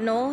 9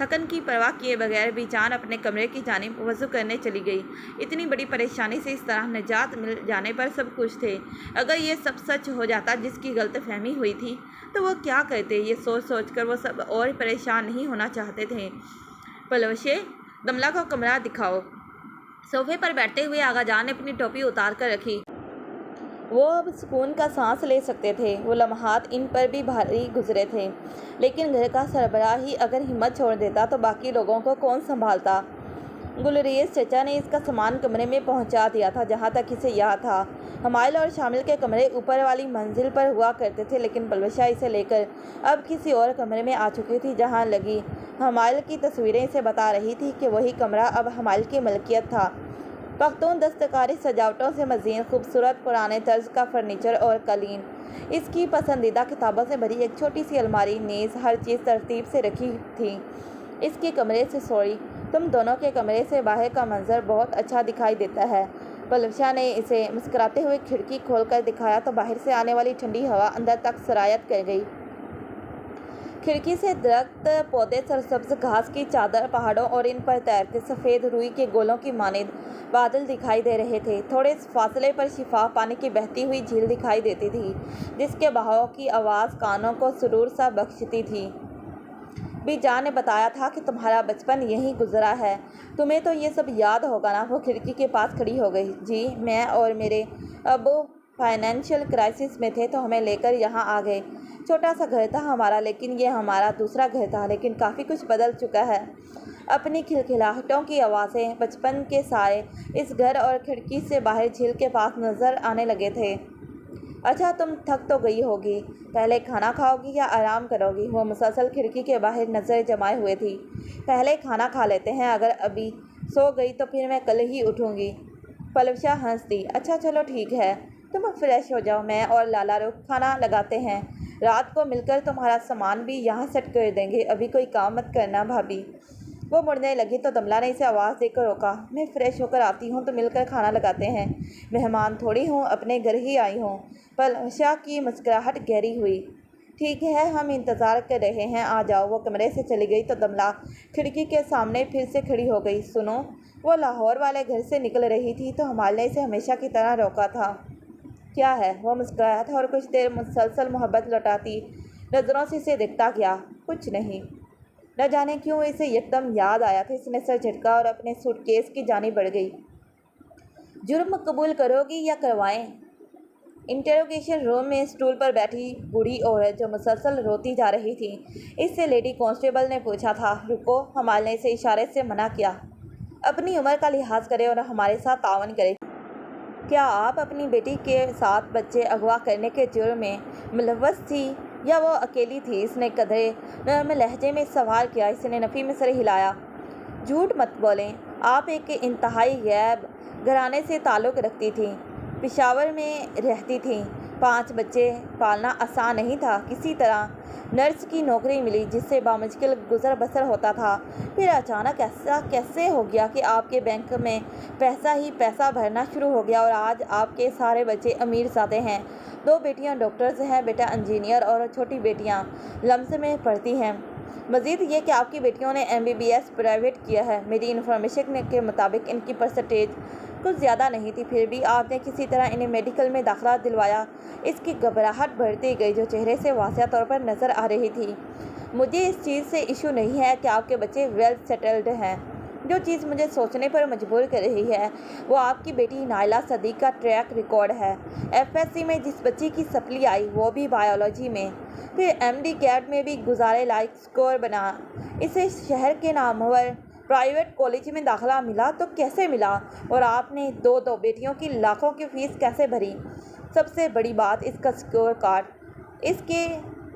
تھکن کی پرواہ کیے بغیر بی جان اپنے کمرے کی جانب وضو کرنے چلی گئی۔ اتنی بڑی پریشانی سے اس طرح نجات مل جانے پر سب خوش تھے۔ اگر یہ سب سچ ہو جاتا جس کی غلط فہمی ہوئی تھی تو وہ کیا کرتے؟ یہ سوچ سوچ کر وہ سب اور پریشان نہیں ہونا چاہتے تھے۔ پلوشے، دملہ کو کمرہ دکھاؤ۔ صوفے پر بیٹھتے ہوئے آغا جان نے اپنی ٹوپی اتار کر رکھی۔ وہ اب سکون کا سانس لے سکتے تھے۔ وہ لمحات ان پر بھی بھاری گزرے تھے، لیکن گھر کا سربراہ ہی اگر ہمت چھوڑ دیتا تو باقی لوگوں کو کون سنبھالتا؟ گلریز چچا نے اس کا سامان کمرے میں پہنچا دیا تھا جہاں تک اسے یاد تھا۔ حمائل اور شامل کے کمرے اوپر والی منزل پر ہوا کرتے تھے، لیکن پلوشا اسے لے کر اب کسی اور کمرے میں آ چکی تھی جہاں لگی حمائل کی تصویریں اسے بتا رہی تھی کہ وہی کمرہ اب حمائل کی ملکیت تھا۔ پختون دستکاری سجاوٹوں سے مزین خوبصورت پرانے طرز کا فرنیچر اور قالین، اس کی پسندیدہ کتابوں سے بھری ایک چھوٹی سی الماری، نیز ہر چیز ترتیب سے رکھی تھی۔ اس کے کمرے سے سوری، تم دونوں کے کمرے سے باہر کا منظر بہت اچھا دکھائی دیتا ہے۔ پلوشا نے اسے مسکراتے ہوئے کھڑکی کھول کر دکھایا تو باہر سے آنے والی ٹھنڈی ہوا اندر تک سرایت کر گئی۔ کھڑکی سے درخت، پودے، سرسبز گھاس کی چادر، پہاڑوں اور ان پر تیرتے سفید روئی کے گولوں کی مانند بادل دکھائی دے رہے تھے۔ تھوڑے فاصلے پر شفاف پانی کی بہتی ہوئی جھیل دکھائی دیتی تھی جس کے بہاؤ کی آواز کانوں کو سرور سا بخشتی تھی۔ بی جان نے بتایا تھا کہ تمہارا بچپن یہیں گزرا ہے، تمہیں تو یہ سب یاد ہوگا نا؟ وہ کھڑکی کے پاس کھڑی ہو گئی۔ جی، میں اور میرے ابو فائنینشیل کرائسس میں تھے تو ہمیں لے کر یہاں آ گئے۔ چھوٹا سا گھر تھا ہمارا، لیکن یہ ہمارا دوسرا گھر تھا۔ لیکن کافی کچھ بدل چکا ہے۔ اپنی کھلکھلاہٹوں کی آوازیں، بچپن کے سائے اس گھر اور کھڑکی سے باہر جھیل کے پاس نظر آنے لگے تھے۔ اچھا، تم تھک تو گئی ہوگی، پہلے کھانا کھاؤ گی یا آرام کرو گی؟ وہ مسلسل کھڑکی کے باہر نظر جمائے ہوئے تھی۔ پہلے کھانا کھا لیتے ہیں، اگر ابھی سو گئی تو پھر میں کل ہی اٹھوں گی۔ پلوشا ہنس دی۔ اچھا چلو ٹھیک ہے، تم فریش ہو جاؤ، میں اور لالا رخ کھانا لگاتے ہیں، رات کو مل کر تمہارا سامان بھی یہاں سیٹ کر دیں گے۔ ابھی کوئی کام مت کرنا بھابھی۔ وہ مڑنے لگی تو دملہ نے اسے آواز دے کر روکا۔ میں فریش ہو کر آتی ہوں تو مل کر کھانا لگاتے ہیں، مہمان تھوڑی ہوں، اپنے گھر ہی آئی ہوں۔ پلوشا کی مسکراہٹ گہری ہوئی۔ ٹھیک ہے، ہم انتظار کر رہے ہیں، آ جاؤ۔ وہ کمرے سے چلی گئی تو دملہ کھڑکی کے سامنے پھر سے کھڑی ہو گئی۔ سنو، وہ لاہور والے گھر سے نکل رہی تھی تو حمائل نے اسے ہمیشہ کی طرح روکا تھا۔ کیا ہے؟ وہ مسکرایا تھا اور کچھ دیر مسلسل محبت لوٹاتی نظروں سے اسے دیکھتا گیا۔ کچھ نہیں۔ نہ جانے کیوں اسے یکدم یاد آیا تھا۔ اس نے سر جھٹکا اور اپنے سوٹ کیس کی جانب بڑھ گئی۔ جرم قبول کرو گی یا کروائیں؟ انٹروگیشن روم میں اسٹول پر بیٹھی بوڑھی عورت جو مسلسل روتی جا رہی تھی، اس سے لیڈی کانسٹیبل نے پوچھا تھا۔ رکو، حمائل نے اسے اشارے سے منع کیا۔ اپنی عمر کا لحاظ کریں اور ہمارے ساتھ تعاون کریں۔ کیا آپ اپنی بیٹی کے ساتھ بچے اغوا کرنے کے جرم میں ملوث تھی یا وہ اکیلی تھی؟ اس نے قدرے نرم لہجے میں سوال کیا۔ اس نے نفی میں سر ہلایا۔ جھوٹ مت بولیں، آپ ایک انتہائی غریب گھرانے سے تعلق رکھتی تھیں، پشاور میں رہتی تھیں۔ 5 بچے پالنا آسان نہیں تھا۔ کسی طرح نرس کی نوکری ملی جس سے بامشکل گزر بسر ہوتا تھا۔ پھر اچانک ایسا کیسے ہو گیا کہ آپ کے بینک میں پیسہ ہی پیسہ بھرنا شروع ہو گیا اور آج آپ کے سارے بچے امیر زادے ہیں؟ 2 بیٹیاں ڈاکٹرز ہیں، بیٹا انجینئر اور چھوٹی بیٹیاں لمس میں پڑھتی ہیں۔ مزید یہ کہ آپ کی بیٹیوں نے MBBS پرائیویٹ کیا ہے۔ میری انفارمیشن کے مطابق ان کی پرسنٹیج کچھ زیادہ نہیں تھی، پھر بھی آپ نے کسی طرح انہیں میڈیکل میں داخلہ دلوایا۔ اس کی گھبراہٹ بڑھتی گئی جو چہرے سے واضح طور پر نظر آ رہی تھی۔ مجھے اس چیز سے ایشو نہیں ہے کہ آپ کے بچے ویل سیٹلڈ ہیں۔ جو چیز مجھے سوچنے پر مجبور کر رہی ہے وہ آپ کی بیٹی نائلہ صدیق کا ٹریک ریکارڈ ہے۔ FSC میں جس بچی کی سپلی آئی وہ بھی بائیولوجی میں، پھر MD کیٹ میں بھی گزارے لائق اسکور بنا۔ اسے شہر کے نامور پرائیویٹ کالج میں داخلہ ملا تو کیسے ملا؟ اور آپ نے 2 بیٹیوں کی لاکھوں کی فیس کیسے بھری؟ سب سے بڑی بات اس کا اسکور کارڈ، اس کے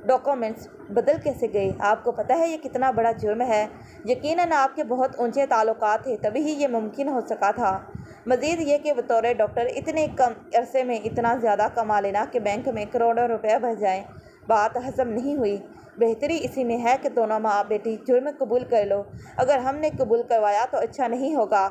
ڈاکومنٹس بدل کیسے گئے؟ آپ کو پتہ ہے یہ کتنا بڑا جرم ہے؟ یقیناً آپ کے بہت اونچے تعلقات تھے تبھی ہی یہ ممکن ہو سکا تھا۔ مزید یہ کہ بطور ڈاکٹر اتنے کم عرصے میں اتنا زیادہ کما لینا کہ بینک میں کروڑوں روپے بھر جائیں، بات ہضم نہیں ہوئی۔ بہتری اسی میں ہے کہ دونوں ماں بیٹی جرم قبول کر لو۔ اگر ہم نے قبول کروایا تو اچھا نہیں ہوگا؟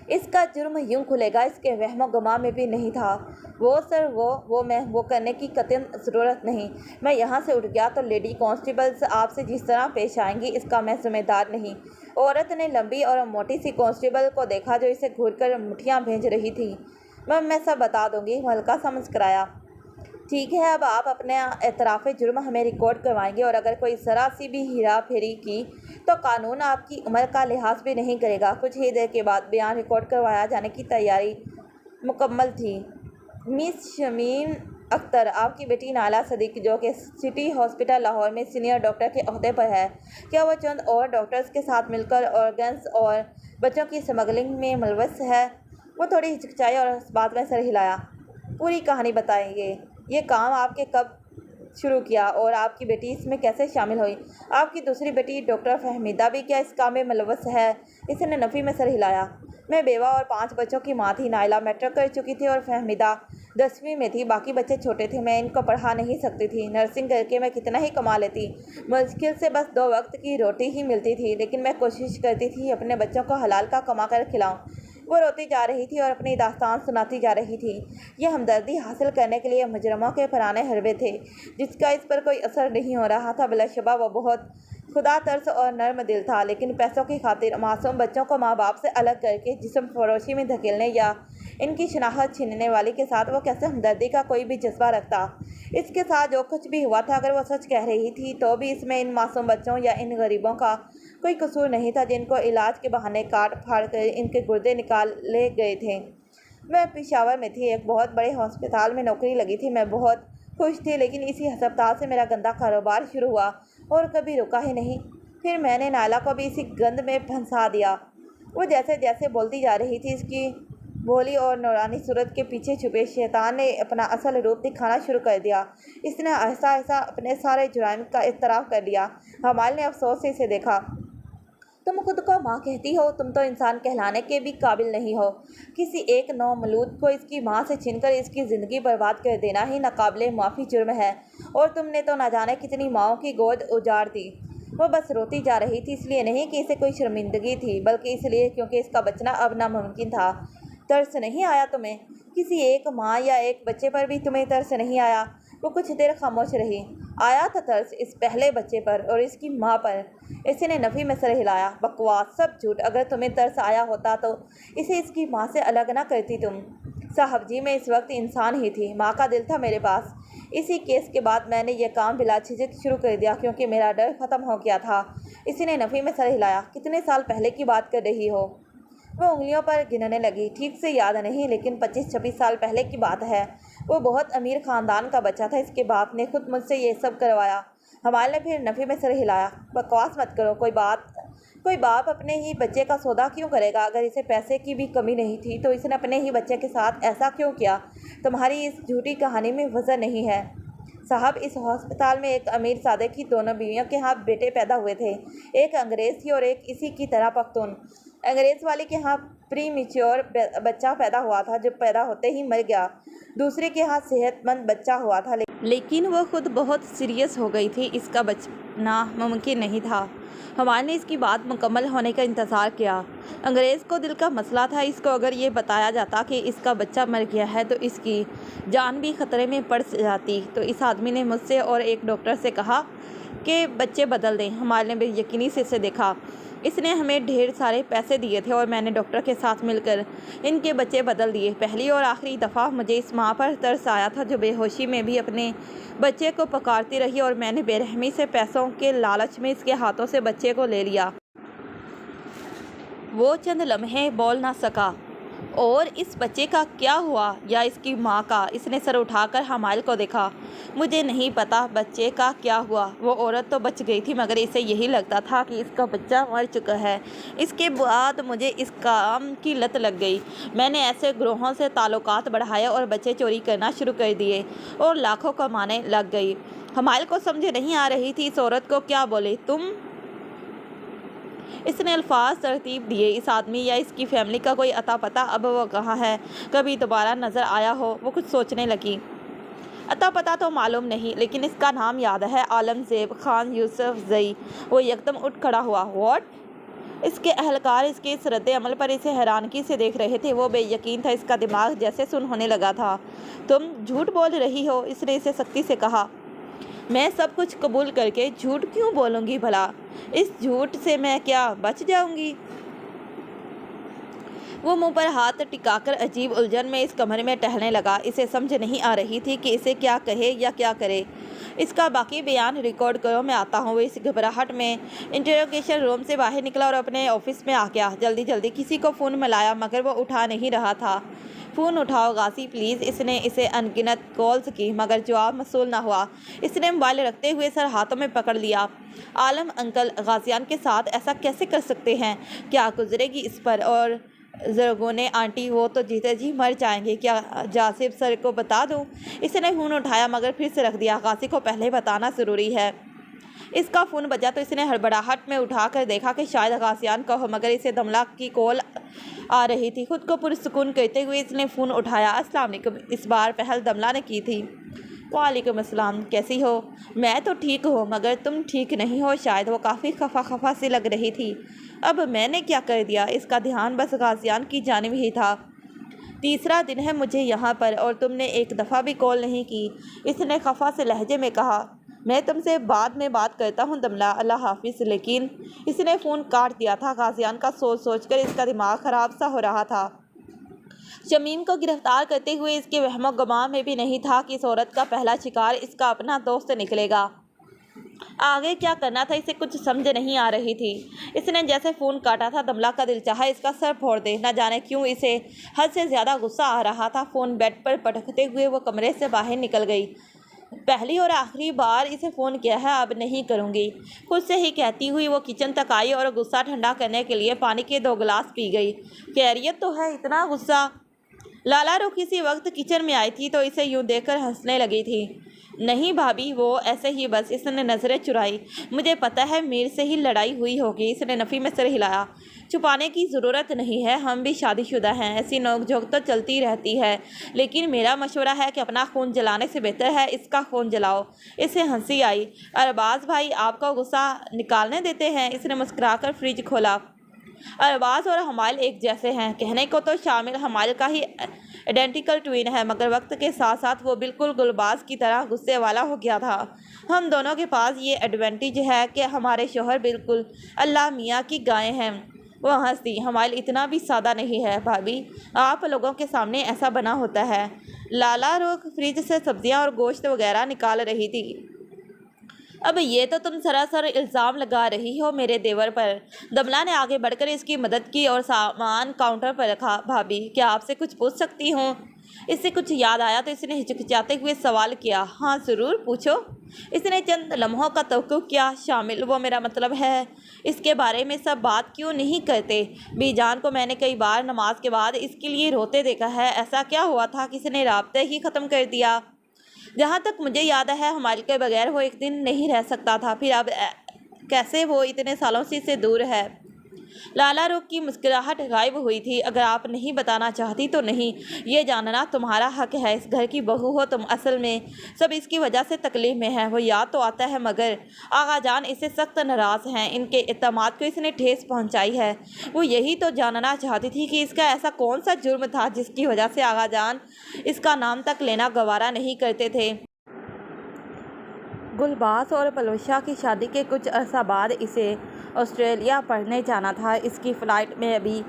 اس کا جرم یوں کھلے گا، اس کے وہم و گما میں بھی نہیں تھا۔ وہ سر وہ کرنے کی قطعاً ضرورت نہیں۔ میں یہاں سے اٹھ گیا تو لیڈی کانسٹیبلز آپ سے جس طرح پیش آئیں گی اس کا میں ذمہ دار نہیں۔ عورت نے لمبی اور موٹی سی کانسٹیبل کو دیکھا جو اسے گھور کر مٹھیاں بھیج رہی تھی۔ میں سب بتا دوں گی، وہ ہلکا سا مسکرایا۔ ٹھیک ہے، اب آپ اپنا اعتراف جرم ہمیں ریکارڈ کروائیں گے، اور اگر کوئی ذرا سی بھی ہیرا پھیری کی تو قانون آپ کی عمر کا لحاظ بھی نہیں کرے گا۔ کچھ ہی دیر کے بعد بیان ریکارڈ کروایا جانے کی تیاری مکمل تھی۔ مس شمیم اختر، آپ کی بیٹی نائلہ صدیق، جو کہ سٹی ہاسپٹل لاہور میں سینئر ڈاکٹر کے عہدے پر ہے، کیا وہ چند اور ڈاکٹرز کے ساتھ مل کر آرگنز اور بچوں کی اسمگلنگ میں ملوث ہے؟ وہ تھوڑی ہچکچائی اور اس بات میں سر ہلایا۔ پوری کہانی بتائیں گے، یہ کام آپ کے کب شروع کیا اور آپ کی بیٹی اس میں کیسے شامل ہوئی؟ آپ کی دوسری بیٹی ڈاکٹر فہمیدہ بھی کیا اس کام میں ملوث ہے؟ اس نے نفی میں سر ہلایا۔ میں بیوہ اور 5 بچوں کی ماں تھی۔ نائلہ میٹرک کر چکی تھی اور فہمیدہ 10ویں میں تھی۔ باقی بچے چھوٹے تھے، میں ان کو پڑھا نہیں سکتی تھی۔ نرسنگ کر کے میں کتنا ہی کما لیتی، مشکل سے بس 2 وقت کی روٹی ہی ملتی تھی، لیکن میں کوشش کرتی تھی اپنے بچوں کو حلال کا کما کر کھلاؤں۔ وہ روتی جا رہی تھی اور اپنی داستان سناتی جا رہی تھی۔ یہ ہمدردی حاصل کرنے کے لیے مجرموں کے پرانے حربے تھے، جس کا اس پر کوئی اثر نہیں ہو رہا تھا۔ بلا شبہ وہ بہت خدا ترس اور نرم دل تھا، لیکن پیسوں کی خاطر معصوم بچوں کو ماں باپ سے الگ کر کے جسم فروشی میں دھکیلنے یا ان کی شناخت چھیننے والے کے ساتھ وہ کیسے ہمدردی کا کوئی بھی جذبہ رکھتا؟ اس کے ساتھ جو کچھ بھی ہوا تھا، اگر وہ سچ کہہ رہی تھی تو بھی اس میں ان معصوم بچوں یا ان غریبوں کا کوئی قصور نہیں تھا جن کو علاج کے بہانے کاٹ پھاڑ کر ان کے گردے نکالے گئے تھے۔ میں پشاور میں تھی، ایک بہت بڑے ہسپتال میں نوکری لگی تھی۔ میں بہت خوش تھی، لیکن اسی ہسپتال سے میرا گندا کاروبار شروع ہوا اور کبھی رکا ہی نہیں۔ پھر میں نے نائلہ کو بھی اسی گند میں پھنسا دیا۔ وہ جیسے جیسے بولتی جا رہی تھی، اس کی بھولی اور نورانی صورت کے پیچھے چھپے شیطان نے اپنا اصل روپ دکھانا شروع کر دیا۔ اس نے آہستہ آہستہ اپنے سارے جرائم کا اعتراف کر لیا۔ حمال نے افسوس سے اسے دیکھا۔ تم خود کو ماں کہتی ہو، تم تو انسان کہلانے کے بھی قابل نہیں ہو۔ کسی ایک نومولود کو اس کی ماں سے چھین کر اس کی زندگی برباد کر دینا ہی ناقابل معافی جرم ہے، اور تم نے تو نہ جانے کتنی ماؤں کی گود اجاڑ دی۔ وہ بس روتی جا رہی تھی، اس لیے نہیں کہ اسے کوئی شرمندگی تھی، بلکہ اس لیے کیونکہ اس کا بچنا اب ناممکن تھا۔ ترس نہیں آیا تمہیں؟ کسی ایک ماں یا ایک بچے پر بھی تمہیں ترس نہیں آیا؟ وہ کچھ دیر خاموش رہی۔ آیا تھا ترس اس پہلے بچے پر اور اس کی ماں پر۔ اس نے نفی میں سر ہلایا۔ بکواس، سب جھوٹ۔ اگر تمہیں ترس آیا ہوتا تو اسے اس کی ماں سے الگ نہ کرتی تم۔ صاحب جی، میں اس وقت انسان ہی تھی، ماں کا دل تھا میرے پاس۔ اسی کیس کے بعد میں نے یہ کام بلا جھجک شروع کر دیا، کیونکہ میرا ڈر ختم ہو گیا تھا۔ اس نے نفی میں سر ہلایا۔ کتنے سال پہلے کی بات کر رہی ہو؟ وہ انگلیوں پر گننے لگی۔ ٹھیک سے یاد نہیں، لیکن 25-26 سال پہلے کی بات ہے۔ وہ بہت امیر خاندان کا بچہ تھا، اس کے باپ نے خود مجھ سے یہ سب کروایا۔ حمال نے پھر نفی میں سر ہلایا۔ بکواس مت کرو، کوئی باپ اپنے ہی بچے کا سودا کیوں کرے گا؟ اگر اسے پیسے کی بھی کمی نہیں تھی تو اس نے اپنے ہی بچے کے ساتھ ایسا کیوں کیا؟ تمہاری اس جھوٹی کہانی میں وزن نہیں ہے۔ صاحب، اس ہسپتال میں ایک امیر سادے کی 2 بیویوں کے ہاں بیٹے پیدا ہوئے تھے۔ ایک انگریز تھی اور ایک اسی کی طرح پختون۔ انگریز والی کے ہاں پری میچور بچہ پیدا ہوا تھا جو پیدا ہوتے ہی مر گیا۔ دوسرے کے ہاں صحت مند بچہ ہوا تھا، لیکن وہ خود بہت سیریس ہو گئی تھی، اس کا بچنا ممکن نہیں تھا۔ ہمارے نے اس کی بات مکمل ہونے کا انتظار کیا۔ انگریز کو دل کا مسئلہ تھا، اس کو اگر یہ بتایا جاتا کہ اس کا بچہ مر گیا ہے تو اس کی جان بھی خطرے میں پڑ جاتی۔ تو اس آدمی نے مجھ سے اور ایک ڈاکٹر سے کہا کہ بچے بدل دیں۔ ہمارے نے بے یقینی سے اسے دیکھا۔ اس نے ہمیں ڈھیر سارے پیسے دیے تھے اور میں نے ڈاکٹر کے ساتھ مل کر ان کے بچے بدل دیے۔ پہلی اور آخری دفعہ مجھے اس ماں پر ترس آیا تھا جو بے ہوشی میں بھی اپنے بچے کو پکارتی رہی، اور میں نے بے رحمی سے پیسوں کے لالچ میں اس کے ہاتھوں سے بچے کو لے لیا۔ وہ چند لمحے بول نہ سکا۔ اور اس بچے کا کیا ہوا، یا اس کی ماں کا؟ اس نے سر اٹھا کر حمال کو دیکھا۔ مجھے نہیں پتا بچے کا کیا ہوا۔ وہ عورت تو بچ گئی تھی، مگر اسے یہی لگتا تھا کہ اس کا بچہ مر چکا ہے۔ اس کے بعد مجھے اس کام کی لت لگ گئی۔ میں نے ایسے گروہوں سے تعلقات بڑھائے اور بچے چوری کرنا شروع کر دیے اور لاکھوں کمانے لگ گئی۔ حمال کو سمجھ نہیں آ رہی تھی اس عورت کو کیا بولے۔ تم؟ اس نے الفاظ ترتیب دیے۔ اس آدمی یا اس کی فیملی کا کوئی اتا پتا؟ اب وہ کہاں ہے؟ کبھی دوبارہ نظر آیا ہو؟ وہ کچھ سوچنے لگی۔ اتا پتا تو معلوم نہیں، لیکن اس کا نام یاد ہے، عالم زیب خان یوسف زئی۔ وہ یکدم اٹھ کھڑا ہوا۔ واٹ؟ اس کے اہلکار اس کے اس رد عمل پر اسے حیرانگی سے دیکھ رہے تھے۔ وہ بے یقین تھا، اس کا دماغ جیسے سن ہونے لگا تھا۔ تم جھوٹ بول رہی ہو، اس نے اسے سختی سے کہا۔ میں سب کچھ قبول کر کے جھوٹ کیوں بولوں گی بھلا؟ اس جھوٹ سے میں کیا بچ جاؤں گی؟ وہ منہ پر ہاتھ ٹکا کر عجیب الجھن میں اس کمرے میں ٹہلنے لگا۔ اسے سمجھ نہیں آ رہی تھی کہ اسے کیا کہے یا کیا کرے۔ اس کا باقی بیان ریکارڈ کرو، میں آتا ہوں۔ وہ اس گھبراہٹ میں انٹروگیشن روم سے باہر نکلا اور اپنے آفس میں آ گیا۔ جلدی کسی کو فون ملایا مگر وہ اٹھا نہیں رہا تھا۔ فون اٹھاؤ غازی پلیز، اس نے اسے ان گنت کالز کی مگر جواب موصول نہ ہوا۔ اس نے موبائل رکھتے ہوئے سر ہاتھوں میں پکڑ لیا۔ عالم انکل غازیان کے ساتھ ایسا کیسے کر سکتے ہیں؟ کیا گزرے گی اس پر؟ اور زرغونے آنٹی، وہ تو جیتے جی مر جائیں گے۔ کیا جاسب سر کو بتا دوں؟ اس نے فون اٹھایا مگر پھر سے رکھ دیا۔ غازی کو پہلے بتانا ضروری ہے۔ اس کا فون بجا تو اس نے ہڑبڑاہٹ میں اٹھا کر دیکھا کہ شاید غازیان کا ہو مگر اسے دملہ کی کال آ رہی تھی۔ خود کو پرسکون کرتے ہوئے اس نے فون اٹھایا۔ السلام علیکم۔ اس بار پہل دملہ نے کی تھی۔ وعلیکم السلام، کیسی ہو؟ میں تو ٹھیک ہوں مگر تم ٹھیک نہیں ہو شاید۔ وہ کافی خفا سی لگ رہی تھی۔ اب میں نے کیا کر دیا؟ اس کا دھیان بس غازیان کی جانب ہی تھا۔ تیسرا دن ہے مجھے یہاں پر اور تم نے ایک دفعہ بھی کال نہیں کی، اس نے خفا سے لہجے میں کہا۔ میں تم سے بعد میں بات کرتا ہوں دملہ، اللہ حافظ۔ لیکن اس نے فون کاٹ دیا تھا۔ غازیان کا سوچ کر اس کا دماغ خراب سا ہو رہا تھا۔ شمیم کو گرفتار کرتے ہوئے اس کے وہم و گماں میں بھی نہیں تھا کہ اس عورت کا پہلا شکار اس کا اپنا دوست نکلے گا۔ آگے کیا کرنا تھا اسے کچھ سمجھ نہیں آ رہی تھی۔ اس نے جیسے فون کاٹا تھا دملہ کا دل چاہا اس کا سر پھوڑ دے۔ نہ جانے کیوں اسے حد سے زیادہ غصہ آ رہا تھا۔ فون بیڈ پر پٹکتے ہوئے وہ کمرے سے باہر نکل گئی۔ پہلی اور آخری بار اسے فون کیا ہے، اب نہیں کروں گی، خود سے ہی کہتی ہوئی وہ کچن تک آئی اور غصہ ٹھنڈا کرنے کے لیے پانی کے 2 گلاس پی گئی۔ خیریت تو ہے؟ اتنا غصہ؟ لالا رخ اسی وقت کچن میں آئی تھی تو اسے یوں دیکھ کر ہنسنے لگی تھی۔ نہیں بھابھی، وہ ایسے ہی بس۔ اس نے نظریں چرائی۔ مجھے پتہ ہے میر سے ہی لڑائی ہوئی ہوگی۔ اس نے نفی میں سر ہلایا۔ چھپانے کی ضرورت نہیں ہے، ہم بھی شادی شدہ ہیں، ایسی نوک جھوک تو چلتی رہتی ہے، لیکن میرا مشورہ ہے کہ اپنا خون جلانے سے بہتر ہے اس کا خون جلاؤ۔ اسے ہنسی آئی۔ ارباز بھائی آپ کو غصہ نکالنے دیتے ہیں؟ اس نے مسکرا کر فریج کھولا۔ ارباز اور حمائل ایک جیسے ہیں، کہنے کو تو شامل حمائل کا ہی آئیڈینٹیکل ٹوین ہے مگر وقت کے ساتھ ساتھ وہ بالکل گلباز کی طرح غصے والا ہو گیا تھا۔ ہم دونوں کے پاس یہ ایڈوانٹیج ہے کہ ہمارے شوہر بالکل اللہ میاں کی گائے ہیں۔ وہ ہنس دی۔ حمائل اتنا بھی سادہ نہیں ہے بھابھی، آپ لوگوں کے سامنے ایسا بنا ہوتا ہے۔ لالا رخ فریج سے سبزیاں اور گوشت وغیرہ نکال رہی تھی۔ اب یہ تو تم سراسر الزام لگا رہی ہو میرے دیور پر۔ دملہ نے آگے بڑھ کر اس کی مدد کی اور سامان کاؤنٹر پر رکھا۔ بھابھی کیا آپ سے کچھ پوچھ سکتی ہوں؟ اس سے کچھ یاد آیا تو اس نے ہچکچاتے ہوئے سوال کیا۔ ہاں ضرور پوچھو۔ اس نے چند لمحوں کا توقف کیا۔ شامل، وہ میرا مطلب ہے اس کے بارے میں سب بات کیوں نہیں کرتے؟ بی جان کو میں نے کئی بار نماز کے بعد اس کے لیے روتے دیکھا ہے۔ ایسا کیا ہوا تھا کہ اس نے رابطے ہی ختم کر دیا؟ جہاں تک مجھے یاد ہے ہمارے کے بغیر وہ ایک دن نہیں رہ سکتا تھا، پھر اب کیسے وہ اتنے سالوں سے اس سے دور ہے؟ لالا رخ کی مسکراہٹ غائب ہوئی تھی۔ اگر آپ نہیں بتانا چاہتی تو نہیں، یہ جاننا تمہارا حق ہے۔ اس گھر کی بہو ہو تم، اصل میں سب اس کی وجہ سے تکلیف میں ہے۔ وہ یاد تو آتا ہے مگر آغا جان اس سے سخت ناراض ہیں، ان کے اعتماد کو اس نے ٹھیس پہنچائی ہے۔ وہ یہی تو جاننا چاہتی تھی کہ اس کا ایسا کون سا جرم تھا جس کی وجہ سے آغا جان اس کا نام تک لینا گوارا نہیں کرتے تھے۔ گلباز اور پلوشا کی شادی کے کچھ عرصہ بعد اسے آسٹریلیا پڑھنے جانا تھا۔ اس کی فلائٹ میں ابھی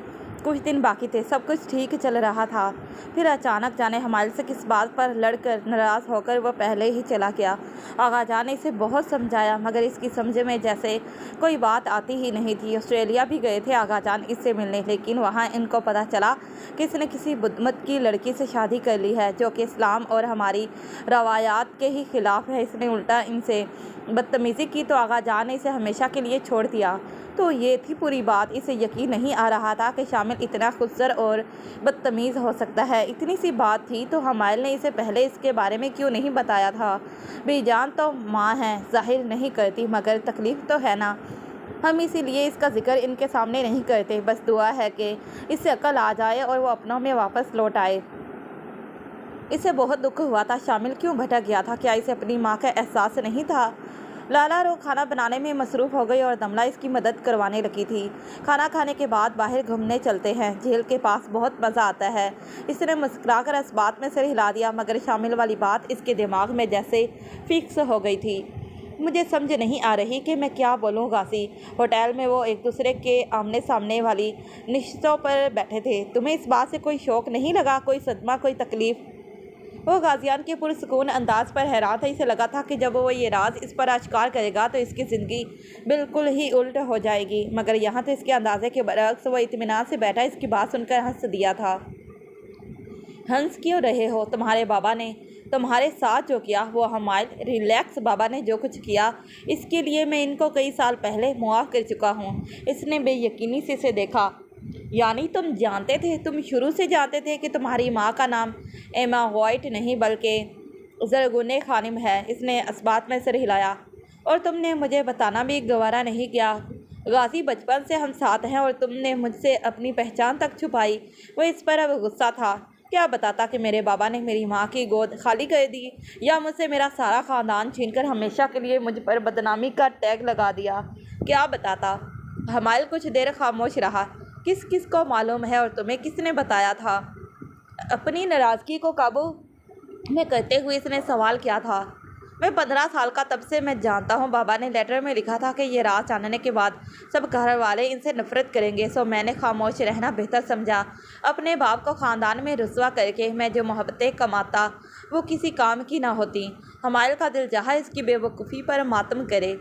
کچھ دن باقی تھے۔ سب کچھ ٹھیک چل رہا تھا، پھر اچانک جانے حمائل سے کس بات پر لڑ کر ناراض ہو کر وہ پہلے ہی چلا گیا۔ آغا جان نے اسے بہت سمجھایا مگر اس کی سمجھ میں جیسے کوئی بات آتی ہی نہیں تھی۔ آسٹریلیا بھی گئے تھے آغا جان اس سے ملنے، لیکن وہاں ان کو پتہ چلا کہ اس نے کسی بدمت کی لڑکی سے شادی کر لی ہے جو کہ اسلام اور ہماری روایات کے ہی خلاف ہے۔ اس نے الٹا ان سے بدتمیزی کی تو آغا جان نے اسے ہمیشہ کے لیے چھوڑ دیا۔ تو یہ تھی پوری بات۔ اسے یقین نہیں آ رہا تھا کہ شامل اتنا خودسر اور بدتمیز ہو سکتا ہے۔ اتنی سی بات تھی تو حمائل نے اسے پہلے اس کے بارے میں کیوں نہیں بتایا تھا؟ بی جان تو ماں ہیں، ظاہر نہیں کرتی مگر تکلیف تو ہے نا، ہم اسی لیے اس کا ذکر ان کے سامنے نہیں کرتے۔ بس دعا ہے کہ اس سے عقل آ جائے اور وہ اپنوں میں واپس لوٹ آئے۔ اسے بہت دکھ ہوا تھا۔ شامل کیوں بھٹک گیا تھا؟ کیا اسے اپنی ماں کا احساس نہیں تھا؟ لالا رو کھانا بنانے میں مصروف ہو گئی اور دملہ اس کی مدد کروانے لگی تھی۔ کھانا کھانے کے بعد باہر گھومنے چلتے ہیں، جھیل کے پاس بہت مزہ آتا ہے۔ اس نے مسکرا کر اس بات میں سر ہلا دیا، مگر شامل والی بات اس کے دماغ میں جیسے فکس ہو گئی تھی۔ مجھے سمجھ نہیں آ رہی کہ میں کیا بولوں غازی۔ ہوٹل میں وہ ایک دوسرے کے آمنے سامنے والی نشستوں پر بیٹھے تھے۔ تمہیں اس بات سے کوئی شوق نہیں لگا، کوئی صدمہ، کوئی تکلیف؟ وہ غازیان کے پرسکون انداز پر حیران تھا۔ اسے لگا تھا کہ جب وہ یہ راز اس پر اشکار کرے گا تو اس کی زندگی بالکل ہی الٹ ہو جائے گی، مگر یہاں تو اس کے اندازے کے برعکس وہ اطمینان سے بیٹھا اس کی بات سن کر ہنس دیا تھا۔ ہنس کیوں رہے ہو؟ تمہارے بابا نے تمہارے ساتھ جو کیا وہ حمائل، ریلیکس، بابا نے جو کچھ کیا اس کے لیے میں ان کو کئی سال پہلے معاف کر چکا ہوں۔ اس نے بے یقینی سے اسے دیکھا۔ یعنی تم جانتے تھے، تم شروع سے جانتے تھے کہ تمہاری ماں کا نام ایما وائٹ نہیں بلکہ زرغنے خانم ہے؟ اس نے اس بات میں سر ہلایا۔ اور تم نے مجھے بتانا بھی گوارا نہیں کیا؟ غازی، بچپن سے ہم ساتھ ہیں اور تم نے مجھ سے اپنی پہچان تک چھپائی۔ وہ اس پر اب غصہ تھا۔ کیا بتاتا کہ میرے بابا نے میری ماں کی گود خالی کر دی یا مجھ سے میرا سارا خاندان چھین کر ہمیشہ کے لیے مجھ پر بدنامی کا ٹیگ لگا دیا؟ کیا بتاتا؟ حمائل کچھ دیر خاموش رہا۔ کس کو معلوم ہے؟ اور تمہیں کس نے بتایا تھا؟ اپنی ناراضگی کو قابو میں کرتے ہوئے اس نے سوال کیا تھا۔ میں 15 سال کا، تب سے میں جانتا ہوں۔ بابا نے لیٹر میں لکھا تھا کہ یہ راز جاننے کے بعد سب گھر والے ان سے نفرت کریں گے، سو میں نے خاموش رہنا بہتر سمجھا۔ اپنے باپ کو خاندان میں رسوا کر کے میں جو محبتیں کماتا وہ کسی کام کی نہ ہوتی۔ حمائل کا دل چاہا اس کی بے وقوفی پر ماتم کرے۔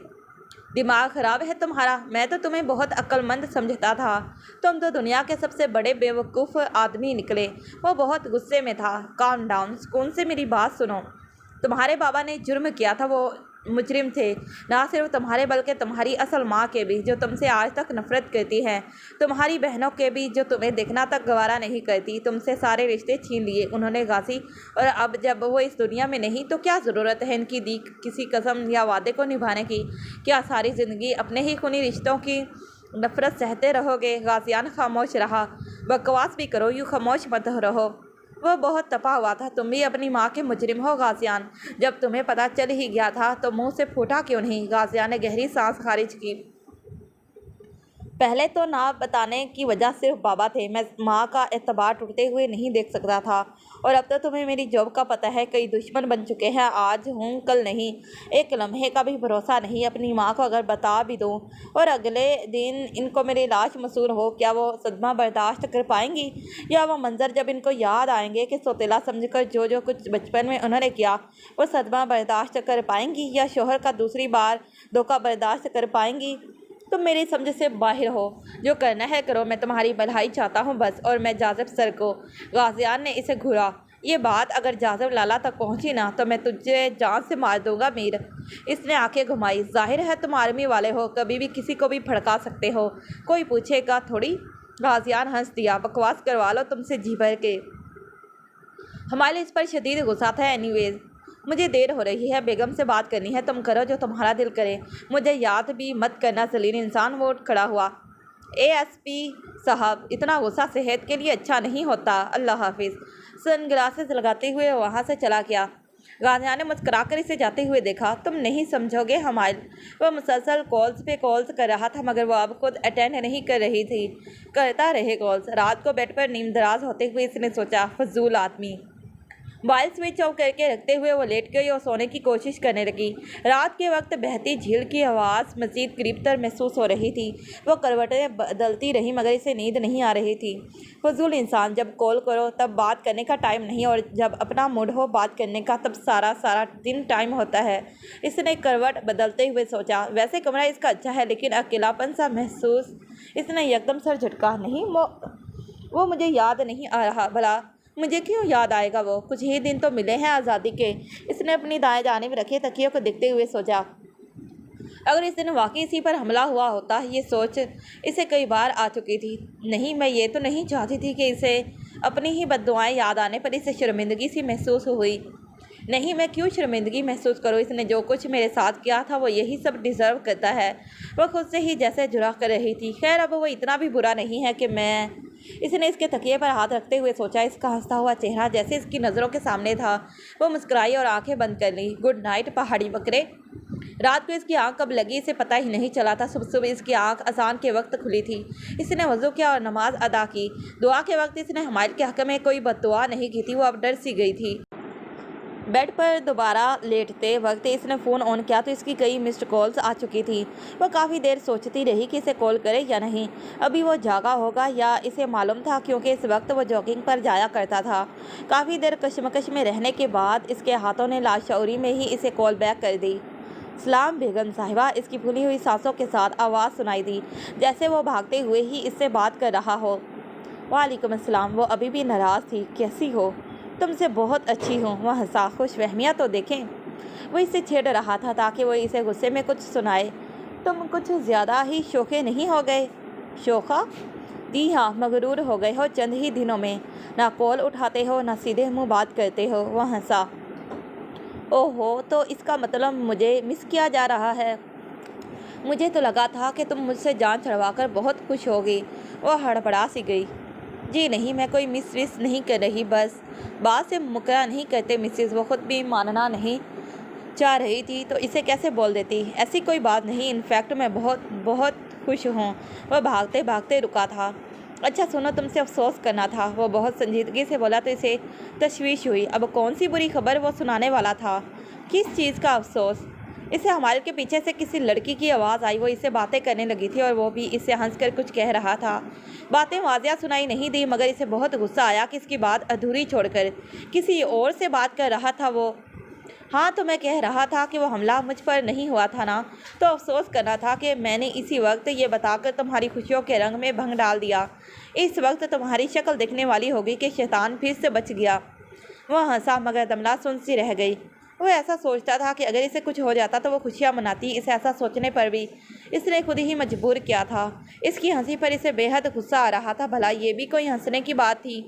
دماغ خراب ہے تمہارا؟ میں تو تمہیں بہت عقل مند سمجھتا تھا۔ تم تو دنیا کے سب سے بڑے بے وقوف آدمی نکلے۔ وہ بہت غصے میں تھا۔ کام ڈاؤن، سکون سے میری بات سنو۔ تمہارے بابا نے جرم کیا تھا، وہ مجرم تھے، نہ صرف تمہارے بلکہ تمہاری اصل ماں کے بھی، جو تم سے آج تک نفرت کرتی ہے، تمہاری بہنوں کے بھی، جو تمہیں دیکھنا تک گوارا نہیں کرتی۔ تم سے سارے رشتے چھین لیے انہوں نے غازی، اور اب جب وہ اس دنیا میں نہیں تو کیا ضرورت ہے ان کی دی کسی قسم یا وعدے کو نبھانے کی؟ کیا ساری زندگی اپنے ہی خونی رشتوں کی نفرت سہتے رہو گے؟ غازیان خاموش رہا۔ بکواس بھی کرو، یوں خاموش مت رہو۔ وہ بہت تپا ہوا تھا۔ تم بھی اپنی ماں کے مجرم ہو غازیان۔ جب تمہیں پتہ چل ہی گیا تھا تو منہ سے پھوٹا کیوں نہیں؟ غازیان نے گہری سانس خارج کی۔ پہلے تو نہ بتانے کی وجہ صرف بابا تھے۔ میں ماں کا اعتبار ٹوٹتے ہوئے نہیں دیکھ سکتا تھا، اور اب تو تمہیں میری جاب کا پتہ ہے، کئی دشمن بن چکے ہیں، آج ہوں کل نہیں، ایک لمحے کا بھی بھروسہ نہیں۔ اپنی ماں کو اگر بتا بھی دوں اور اگلے دن ان کو میری لاش موصول ہو، کیا وہ صدمہ برداشت کر پائیں گی؟ یا وہ منظر جب ان کو یاد آئیں گے کہ سوتیلا سمجھ کر جو کچھ بچپن میں انہوں نے کیا، وہ صدمہ برداشت کر پائیں گی؟ یا شوہر کا دوسری بار دھوکہ برداشت کر پائیں گی؟ تم میری سمجھ سے باہر ہو۔ جو کرنا ہے کرو، میں تمہاری بھلائی چاہتا ہوں بس۔ اور میں جاذب سر کو غازیان نے اسے گھورا۔ یہ بات اگر جاذب لالا تک پہنچی نا تو میں تجھے جان سے مار دوں گا میر۔ اس نے آنکھیں گھمائی۔ ظاہر ہے تم آرمی والے ہو، کبھی بھی کسی کو بھی بھڑکا سکتے ہو، کوئی پوچھے گا تھوڑی۔ غازیان ہنس دیا۔ بکواس کروا لو تم سے جی بھر کے۔ ہمارے اس پر شدید غصہ تھا۔ اینی ویز مجھے دیر ہو رہی ہے، بیگم سے بات کرنی ہے، تم کرو جو تمہارا دل کرے، مجھے یاد بھی مت کرنا۔ ذلیل انسان، وہ اٹھ کھڑا ہوا۔ اے ایس پی صاحب، اتنا غصہ صحت کے لیے اچھا نہیں ہوتا۔ اللہ حافظ۔ سن گلاسز لگاتے ہوئے وہاں سے چلا گیا۔ غازیان نے مسکرا کر اسے جاتے ہوئے دیکھا۔ تم نہیں سمجھو گے حمائل، وہ مسلسل کالز پہ کالز کر رہا تھا، مگر وہ اب خود اٹینڈ نہیں کر رہی تھی۔ کرتا رہے کالز۔ رات کو بیڈ پر نیم دراز ہوتے ہوئے اس نے سوچا، فضول آدمی۔ موبائل سوئچ آف کر کے رکھتے ہوئے وہ لیٹ گئی اور سونے کی کوشش کرنے لگی۔ رات کے وقت بہتی جھیل کی آواز مزید قریب تر محسوس ہو رہی تھی۔ وہ کروٹیں بدلتی رہی مگر اسے نیند نہیں آ رہی تھی۔ فضول انسان، جب کال کرو تب بات کرنے کا ٹائم نہیں، اور جب اپنا موڈ ہو بات کرنے کا تب سارا دن ٹائم ہوتا ہے۔ اس نے کروٹ بدلتے ہوئے سوچا، ویسے کمرہ اس کا اچھا ہے لیکن اکیلا پن سا محسوس۔ اس نے یکدم سر جھٹکا۔ نہیں، وہ مجھے یاد نہیں آ رہا۔ بھلا مجھے کیوں یاد آئے گا؟ وہ کچھ ہی دن تو ملے ہیں آزادی کے۔ اس نے اپنی دائیں جانب رکھے تکیے کو دیکھتے ہوئے سوچا، اگر اس دن واقعی اسی پر حملہ ہوا ہوتا۔ یہ سوچ اسے کئی بار آ چکی تھی۔ نہیں، میں یہ تو نہیں چاہتی تھی کہ اسے اپنی ہی بد دعائیں یاد آنے پر اسے شرمندگی سی محسوس ہوئی۔ نہیں، میں کیوں شرمندگی محسوس کروں؟ اس نے جو کچھ میرے ساتھ کیا تھا وہ یہی سب ڈیزرو کرتا ہے۔ وہ خود سے ہی جیسے جرح کر رہی تھی۔ خیر، اب وہ اتنا بھی برا نہیں ہے کہ میں۔ اس نے اس کے تکیے پر ہاتھ رکھتے ہوئے سوچا، اس کا ہنستا ہوا چہرہ جیسے اس کی نظروں کے سامنے تھا۔ وہ مسکرائی اور آنکھیں بند کر لیں۔ گڈ نائٹ پہاڑی بکرے۔ رات کو اس کی آنکھ کب لگی اسے پتہ ہی نہیں چلا تھا۔ صبح صبح اس کی آنکھ اذان کے وقت کھلی تھی۔ اس نے وضو کیا اور نماز ادا کی۔ دعا کے وقت اس نے حمائل کے حق میں کوئی بد دعا نہیں کی تھی۔ وہ اب ڈر سی گئی تھی۔ بیڈ پر دوبارہ لیٹتے وقت اس نے فون آن کیا تو اس کی کئی مسڈ کالز آ چکی تھی۔ وہ کافی دیر سوچتی رہی کہ اسے کال کرے یا نہیں۔ ابھی وہ جاگا ہوگا یا اسے معلوم تھا کیونکہ اس وقت وہ جاگنگ پر جایا کرتا تھا۔ کافی دیر کشمکش میں رہنے کے بعد اس کے ہاتھوں نے لاشعوری میں ہی اسے کال بیک کر دی۔ سلام بیگم صاحبہ، اس کی پھولی ہوئی سانسوں کے ساتھ آواز سنائی دی، جیسے وہ بھاگتے ہوئے ہی اس سے بات کر رہا ہو۔ وعلیکم السلام۔ وہ ابھی بھی ناراض تھی۔ کیسی ہو؟ تم سے بہت اچھی ہوں۔ وہ ہنسا۔ خوش فہمیاں تو دیکھیں۔ وہ اسے چھیڑ رہا تھا تاکہ وہ اسے غصے میں کچھ سنائے۔ تم کچھ زیادہ ہی شوخے نہیں ہو گئے؟ شوخا؟ جی ہاں، مغرور ہو گئے ہو چند ہی دنوں میں۔ نہ کال اٹھاتے ہو نہ سیدھے منہ بات کرتے ہو۔ وہ ہنسا۔ اوہو، تو اس کا مطلب مجھے مس کیا جا رہا ہے؟ مجھے تو لگا تھا کہ تم مجھ سے جان چھڑوا کر بہت خوش ہوگی۔ وہ ہڑبڑا سی گئی۔ جی نہیں، میں کوئی مس وس نہیں کر رہی، بس بات سے مکرا نہیں کرتے مسز۔ وہ خود بھی ماننا نہیں چاہ رہی تھی تو اسے کیسے بول دیتی۔ ایسی کوئی بات نہیں، انفیکٹ میں بہت بہت خوش ہوں۔ وہ بھاگتے بھاگتے رکا تھا۔ اچھا سنو، تم سے افسوس کرنا تھا۔ وہ بہت سنجیدگی سے بولا تو اسے تشویش ہوئی۔ اب کون سی بری خبر وہ سنانے والا تھا؟ کس چیز کا افسوس؟ اسے حمائل کے پیچھے سے کسی لڑکی کی آواز آئی۔ وہ اس سے باتیں کرنے لگی تھی اور وہ بھی اس سے ہنس کر کچھ کہہ رہا تھا۔ باتیں واضح سنائی نہیں دی مگر اسے بہت غصہ آیا کہ اس کی بات ادھوری چھوڑ کر کسی اور سے بات کر رہا تھا وہ۔ ہاں تو میں کہہ رہا تھا کہ وہ حملہ مجھ پر نہیں ہوا تھا نا، تو افسوس کرنا تھا کہ میں نے اسی وقت یہ بتا کر تمہاری خوشیوں کے رنگ میں بھنگ ڈال دیا۔ اس وقت تمہاری شکل دیکھنے والی ہوگی کہ شیطان پھر سے بچ گیا۔ وہ ہنسا مگر دملا سن سی رہ گئی۔ وہ ایسا سوچتا تھا کہ اگر اسے کچھ ہو جاتا تو وہ خوشیاں مناتی۔ اسے ایسا سوچنے پر بھی اس نے خود ہی مجبور کیا تھا۔ اس کی ہنسی پر اسے بے حد غصہ آ رہا تھا۔ بھلا یہ بھی کوئی ہنسنے کی بات تھی؟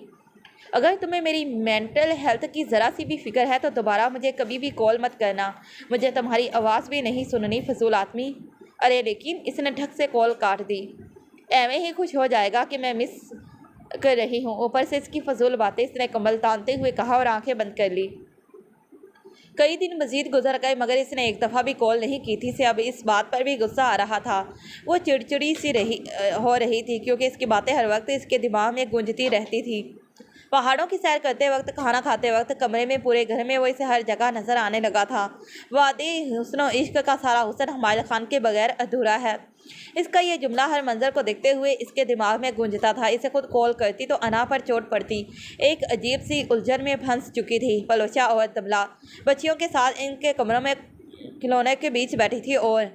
اگر تمہیں میری مینٹل ہیلتھ کی ذرا سی بھی فکر ہے تو دوبارہ مجھے کبھی بھی کال مت کرنا۔ مجھے تمہاری آواز بھی نہیں سننی، فضول آدمی۔ ارے لیکن اس نے ڈھک سے کال کاٹ دی۔ ایویں ہی خوش ہو جائے گا کہ میں مس کر رہی ہوں۔ اوپر سے اس کی فضول باتیں، اس نے کمبل تانتے ہوئے کہا اور آنکھیں بند کر لی۔ کئی دن مزید گزر گئے مگر اس نے ایک دفعہ بھی کال نہیں کی تھی۔ اسے اب اس بات پر بھی غصہ آ رہا تھا۔ وہ چڑچڑی سی ہو رہی تھی کیونکہ اس کی باتیں ہر وقت اس کے دماغ میں گونجتی رہتی تھی۔ پہاڑوں کی سیر کرتے وقت، کھانا کھاتے وقت، کمرے میں، پورے گھر میں وہ اسے ہر جگہ نظر آنے لگا تھا۔ وادی حسن و عشق کا سارا حسن حمائل خان کے بغیر ادھورا ہے۔ اس کا یہ جملہ ہر منظر کو دیکھتے ہوئے اس کے دماغ میں گونجتا تھا۔ اسے خود کال کرتی تو انا پر چوٹ پڑتی۔ ایک عجیب سی الجھن میں پھنس چکی تھی۔ پلوشا اور دملا بچیوں کے ساتھ ان کے کمروں میں کھلونے کے بیچ بیٹھی تھی اور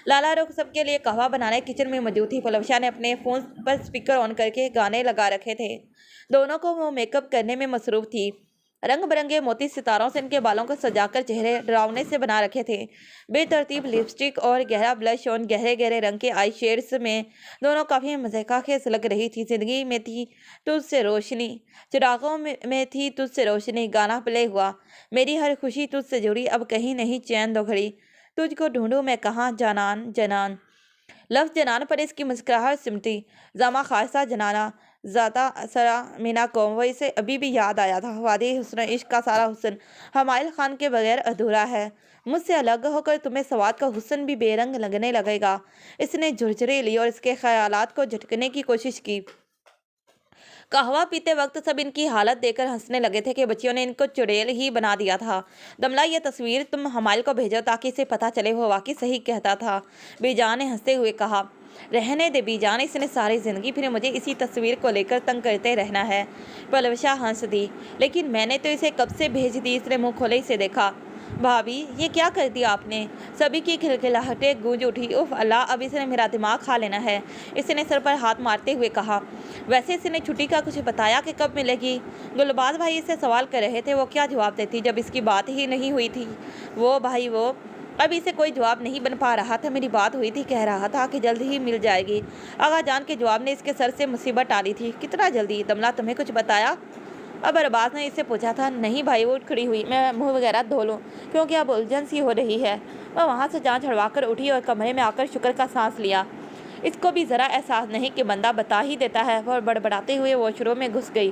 لالا رخ سب کے لیے قہوہ بنانے کچن میں موجود تھی۔ پلوشا نے اپنے فون پر اسپیکر آن کر کے گانے لگا رکھے تھے۔ دونوں کو وہ میک اپ کرنے میں مصروف تھی۔ رنگ برنگے موتی ستاروں سے ان کے بالوں کو سجا کر چہرے ڈراونے سے بنا رکھے تھے۔ بے ترتیب لپسٹک اور گہرا بلش اور گہرے گہرے رنگ کے آئی شیڈز میں دونوں کافی مضحکہ خیز لگ رہی تھی۔ زندگی میں تھی تجھ سے روشنی، چراغوں میں تھی تجھ سے روشنی، گانا پلے ہوا۔ میری ہر خوشی تجھ سے جڑی، اب کہیں نہیں چین دو گھڑی، تجھ کو ڈھونڈوں میں کہاں جانان جنان۔ لفظ جنان پر اس کی مسکراہٹ سمٹی۔ زامہ خالصہ جنانہ ذاتہ سرا مینا قوم۔ وہ اسے ابھی بھی یاد آیا تھا۔ وادی حسن و عشق کا سارا حسن حمائل خان کے بغیر ادھورا ہے۔ مجھ سے الگ ہو کر تمہیں سوات کا حسن بھی بے رنگ لگنے لگے گا۔ اس نے جھرجھری لی اور اس کے خیالات کو جھٹکنے کی کوشش کی۔ قہوہ پیتے وقت سب ان کی حالت دیکھ کر ہنسنے لگے تھے کہ بچیوں نے ان کو چڑیل ہی بنا دیا تھا۔ دملا، یہ تصویر تم حمائل کو بھیجو تاکہ اسے پتہ چلے وہ واقعی صحیح کہتا تھا۔ بی جان نے ہنستے ہوئے کہا۔ رہنے دے بی جان، اس نے ساری زندگی پھر مجھے اسی تصویر کو لے کر تنگ کرتے رہنا ہے۔ پلوشا ہنس دی۔ لیکن میں نے تو اسے کب سے بھیج دی۔ اس نے منہ کھولے اسے دیکھا۔ بھابھی، یہ کیا کر دیا آپ نے؟ سبھی کی کھلکھلاہٹیں گونج اٹھی۔ اف اللہ، اب اس نے میرا دماغ کھا لینا ہے۔ اس نے سر پر ہاتھ مارتے ہوئے کہا۔ ویسے اس نے چھٹی کا کچھ بتایا کہ کب ملے گی؟ گلباز بھائی اس سے سوال کر رہے تھے۔ وہ کیا جواب دیتی جب اس کی بات ہی نہیں ہوئی تھی؟ وہ اب اسے کوئی جواب نہیں بن پا رہا تھا۔ میری بات ہوئی تھی، کہہ رہا تھا کہ جلد ہی مل جائے گی۔ آغا جان کے جواب نے اس کے سر سے مصیبت ٹالی تھی۔ کتنا جلدی؟ دملا، تمہیں کچھ بتایا؟ اب ارباز نے اس سے پوچھا تھا۔ نہیں بھائی، وہ اٹھ کھڑی ہوئی۔ میں منہ وغیرہ دھو لوں کیونکہ اب الجھن سی ہو رہی ہے۔ وہ وہاں سے جان چھڑوا کر اٹھی اور کمرے میں آ کر شکر کا سانس لیا۔ اس کو بھی ذرا احساس نہیں کہ بندہ بتا ہی دیتا ہے۔ وہ بڑبڑاتے ہوئے واش روم میں گھس گئی۔